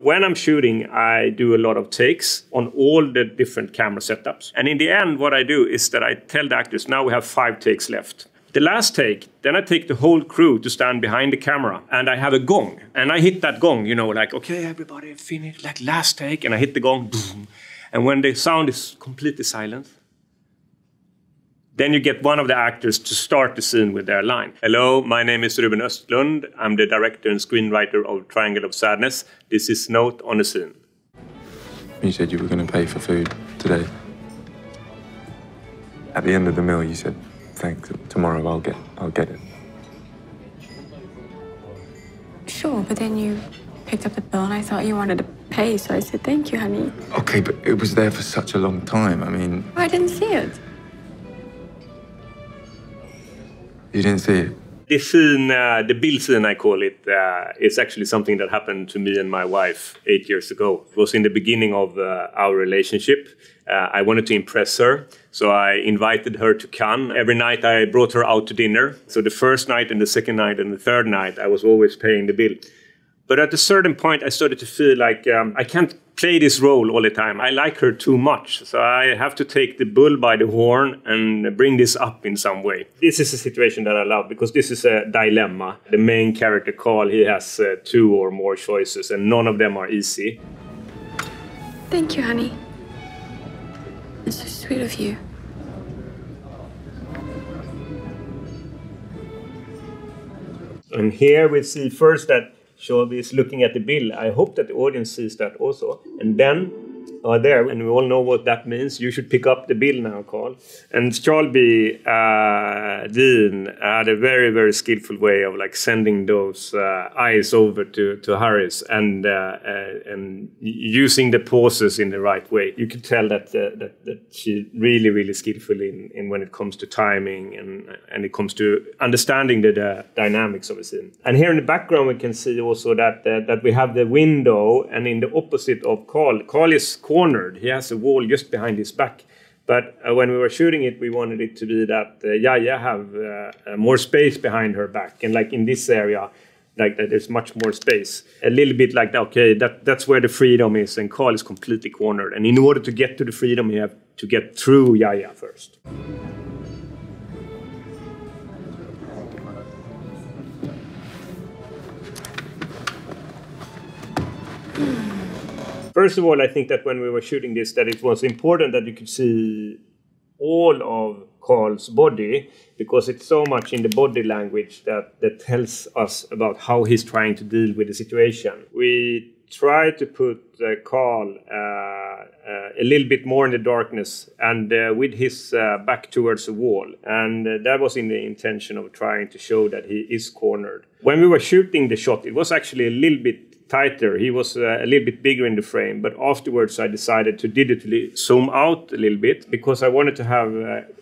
When I'm shooting, I do a lot of takes on all the different camera setups. And in the end, what I do is that I tell the actors, now we have 5 takes left. The last take, then I take the whole crew to stand behind the camera and I have a gong. And I hit that gong, you know, like, okay, everybody finish, like last take. And I hit the gong, boom. And when the sound is completely silent, then you get one of the actors to start the scene with their line. Hello, my name is Ruben Östlund. I'm the director and screenwriter of Triangle of Sadness. This is Note on the Scene. You said you were going to pay for food today. At the end of the meal, you said, thanks, tomorrow I'll get it. Sure, but then you picked up the bill and I thought you wanted to pay, so I said, thank you, honey. Okay, but it was there for such a long time. I mean... I didn't see it. You didn't see it? The scene, the bill scene, I call it, is actually something that happened to me and my wife 8 years ago. It was in the beginning of our relationship. I wanted to impress her, so I invited her to Cannes. Every night I brought her out to dinner. So the first night and the second night and the third night, I was always paying the bill. But at a certain point, I started to feel like I can't play this role all the time. I like her too much, so I have to take the bull by the horn and bring this up in some way. This is a situation that I love because this is a dilemma. The main character, Carl, he has 2 or more choices and none of them are easy. Thank you, honey. It's so sweet of you. And here we see first that Charlbi is looking at the bill. I hope that the audience sees that also. And then, there, and we all know what that means. You should pick up the bill now, Carl. And Charlbi Dean had a very, very skillful way of like sending those eyes over to Harris and using the pauses in the right way. You could tell that she's really, really skillful in when it comes to timing and it comes to understanding the dynamics of a scene. And here in the background, we can see also that we have the window, and in the opposite of Carl is cornered. He has a wall just behind his back. But when we were shooting it, we wanted it to be that Yaya have more space behind her back. And like in this area, like that there's much more space. A little bit like, okay, that's where the freedom is. And Carl is completely cornered. And in order to get to the freedom, you have to get through Yaya first. First of all, I think that when we were shooting this, that it was important that you could see all of Carl's body, because it's so much in the body language that tells us about how he's trying to deal with the situation. We try to put Carl a little bit more in the darkness and with his back towards the wall. And that was in the intention of trying to show that he is cornered. When we were shooting the shot, it was actually a little bit tighter. He was a little bit bigger in the frame, but afterwards I decided to digitally zoom out a little bit because I wanted to have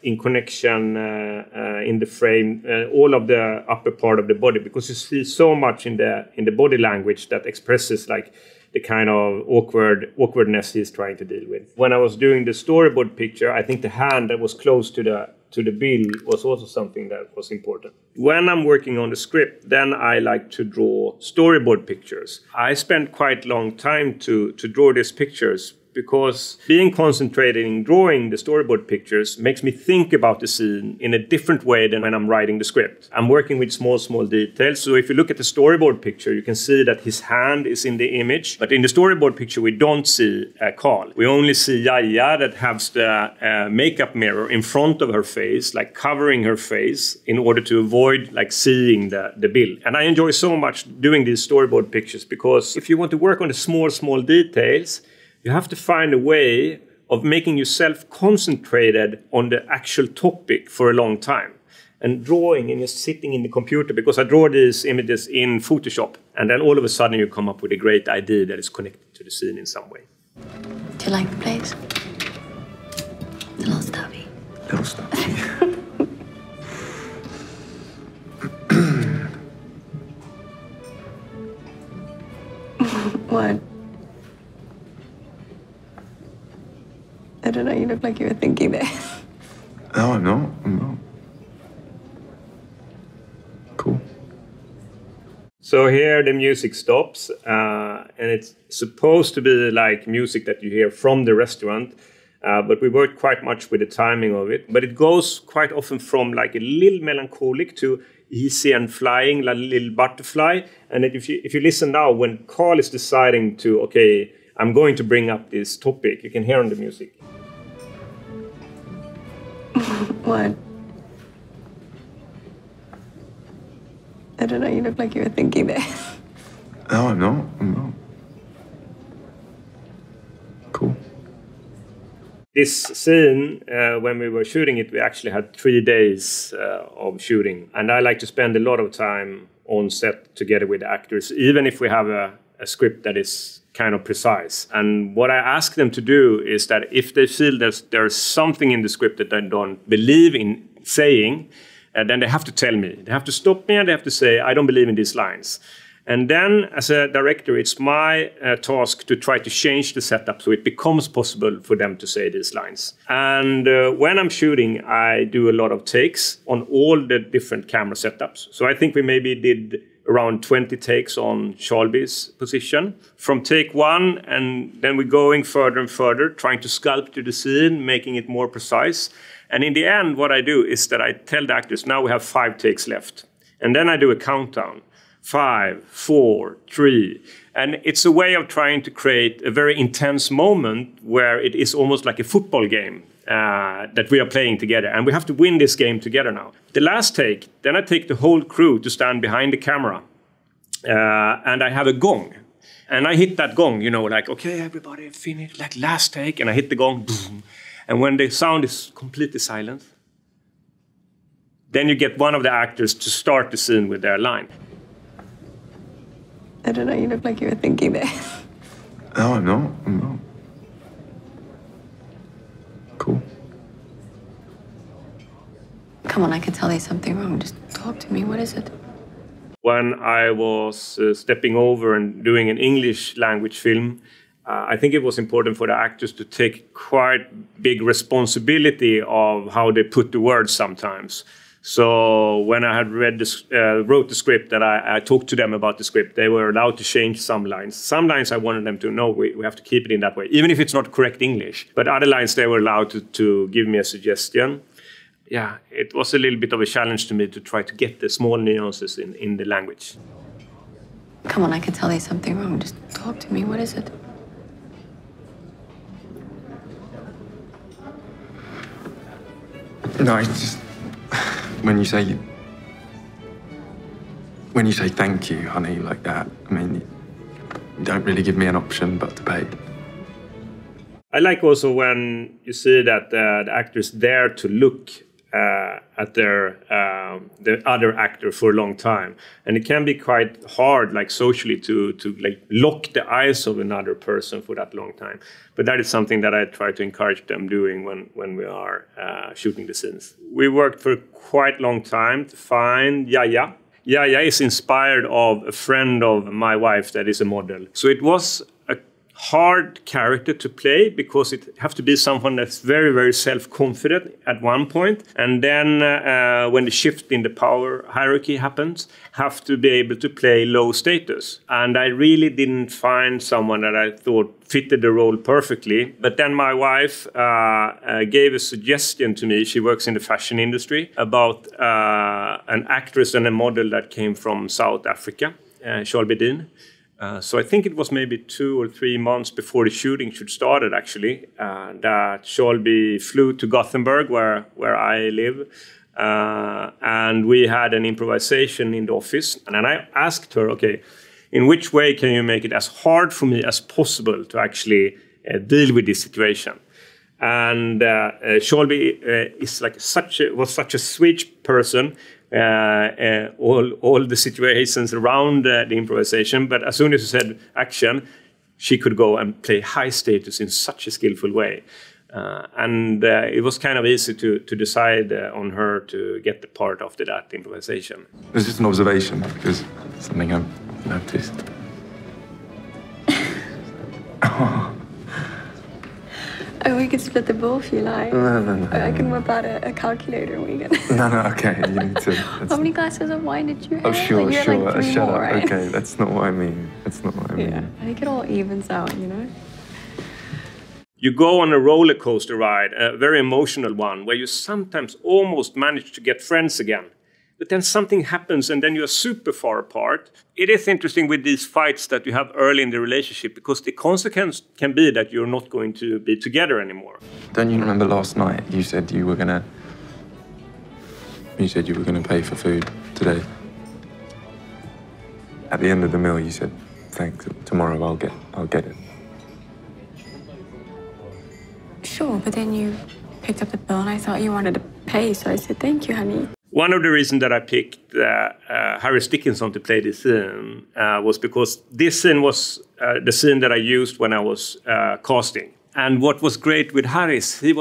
in connection in the frame all of the upper part of the body, because you see so much in the body language that expresses like the kind of awkwardness he's trying to deal with. When I was doing the storyboard picture, I think the hand that was close to the bill was also something that was important. When I'm working on the script, then I like to draw storyboard pictures. I spent quite a long time to draw these pictures, because being concentrated in drawing the storyboard pictures makes me think about the scene in a different way than when I'm writing the script. I'm working with small details. So if you look at the storyboard picture, you can see that his hand is in the image. But in the storyboard picture, we don't see Carl. We only see Yaya that has the makeup mirror in front of her face, like covering her face in order to avoid like seeing the bill. And I enjoy so much doing these storyboard pictures, because if you want to work on the small details, you have to find a way of making yourself concentrated on the actual topic for a long time. And drawing and just sitting in the computer, because I draw these images in Photoshop, and then all of a sudden you come up with a great idea that is connected to the scene in some way. Do you like the place? A little stuffy. Little stuffy. What? I don't know, you look like you were thinking this. No, I'm not. Cool. So here the music stops, and it's supposed to be like music that you hear from the restaurant, but we worked quite much with the timing of it. But it goes quite often from like a little melancholic to easy and flying, like a little butterfly. And if you listen now, when Carl is deciding to, okay, I'm going to bring up this topic, you can hear on the music. What? I don't know, you look like you were thinking this. No, I'm not. I'm not. Cool. This scene, when we were shooting it, we actually had 3 days of shooting. And I like to spend a lot of time on set together with the actors, even if we have a script that is kind of precise. And what I ask them to do is that if they feel that there's something in the script that they don't believe in saying, then they have to tell me. They have to stop me and they have to say, I don't believe in these lines. And then, as a director, it's my task to try to change the setup so it becomes possible for them to say these lines. And when I'm shooting, I do a lot of takes on all the different camera setups. So I think we maybe did around 20 takes on Charlbi's position. From take 1, and then we're going further and further, trying to sculpt the scene, making it more precise. And in the end, what I do is that I tell the actors, now we have 5 takes left. And then I do a countdown. 5, 4, 3. And it's a way of trying to create a very intense moment where it is almost like a football game that we are playing together. And we have to win this game together now. The last take, then I take the whole crew to stand behind the camera. And I have a gong. And I hit that gong, you know, like, okay, everybody finish, like last take. And I hit the gong, boom. And when the sound is completely silent, then you get one of the actors to start the scene with their line. I don't know, you look like you were thinking this. No, I'm not. I'm not. Cool. Come on, I can tell there's something wrong. Just talk to me. What is it? When I was stepping over and doing an English language film, I think it was important for the actors to take quite big responsibility of how they put the words sometimes. So when I had wrote the script and I talked to them about the script, they were allowed to change some lines. Some lines I wanted them to know we have to keep it in that way, even if it's not correct English. But other lines they were allowed to give me a suggestion. Yeah, it was a little bit of a challenge to me to try to get the small nuances in the language. Come on, I can tell there's something wrong. Just talk to me. What is it? No, it's just... When you say thank you, honey, like that, I mean, you don't really give me an option but to pay. I like also when you see that the actors dare to look at the other actor for a long time, and it can be quite hard, like socially, to like lock the eyes of another person for that long time. But that is something that I try to encourage them doing when we are shooting the scenes. We worked for quite a long time to find Yaya. Yaya is inspired of a friend of my wife that is a model. So it was a hard character to play because it have to be someone that's very, very self-confident at one point. And then when the shift in the power hierarchy happens, have to be able to play low status. And I really didn't find someone that I thought fitted the role perfectly. But then my wife gave a suggestion to me. She works in the fashion industry, about an actress and a model that came from South Africa, Charlbi Dean. So I think it was maybe 2 or 3 months before the shooting should started, actually, that Charlbi flew to Gothenburg, where I live, and we had an improvisation in the office. And then I asked her, okay, in which way can you make it as hard for me as possible to actually deal with this situation? And Charlbi is like was such a sweet person. All the situations around the improvisation, but as soon as you said action, she could go and play high status in such a skillful way. And it was kind of easy to decide on her to get the part after that improvisation. It's just an observation, because it's something I've noticed. Oh, we could split the bill if you like. No. I can whip out a calculator and we can. No, okay, you need to... How many glasses of wine did you have? Oh, sure, like, you had like 3 shut more, up. right? Okay, that's not what I mean. That's not what I mean. Yeah, I think it all evens out, you know? You go on a roller coaster ride, a very emotional one, where you sometimes almost manage to get friends again. But then something happens and then you're super far apart. It is interesting with these fights that you have early in the relationship because the consequence can be that you're not going to be together anymore. Don't you remember last night you said you were gonna pay for food today? At the end of the meal you said, thanks, tomorrow I'll get it. Sure, but then you picked up the bill and I thought you wanted to pay, so I said, thank you, honey. One of the reasons that I picked Harris Dickinson to play this scene was because this scene was the scene that I used when I was casting. And what was great with Harris, he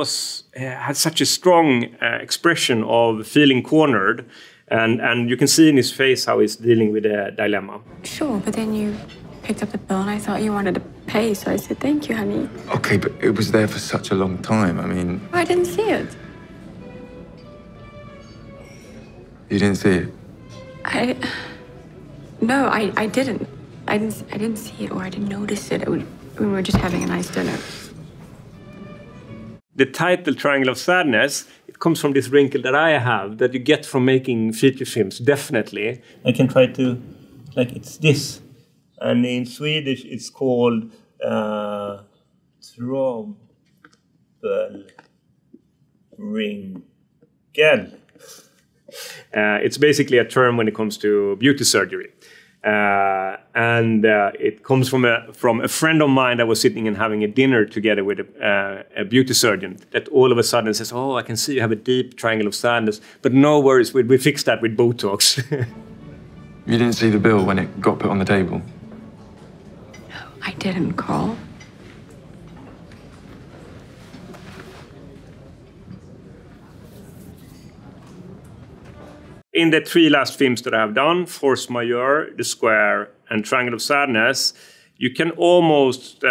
had such a strong expression of feeling cornered. And you can see in his face how he's dealing with a dilemma. Sure, but then you picked up the bill and I thought you wanted to pay, so I said, thank you, honey. Okay, but it was there for such a long time. I mean... I didn't see it. You didn't see it? No, I didn't. I didn't see it or I didn't notice it when we were just having a nice dinner. The title, Triangle of Sadness, it comes from this wrinkle that I have, that you get from making feature films, definitely. I can try to, like, it's this. And in Swedish, it's called trubbelwrinkel. It's basically a term when it comes to beauty surgery. And it comes from a friend of mine that was sitting and having a dinner together with a beauty surgeon that all of a sudden says, oh, I can see you have a deep triangle of sadness, but no worries, we fixed that with Botox. You didn't see the bill when it got put on the table? No, I didn't, Carl. In the 3 last films that I have done, Force Majeure, The Square, and Triangle of Sadness, you can almost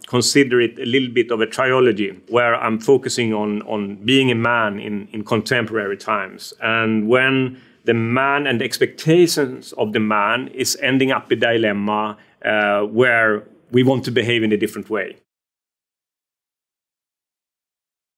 consider it a little bit of a trilogy, where I'm focusing on being a man in contemporary times. And when the man and the expectations of the man is ending up a dilemma where we want to behave in a different way.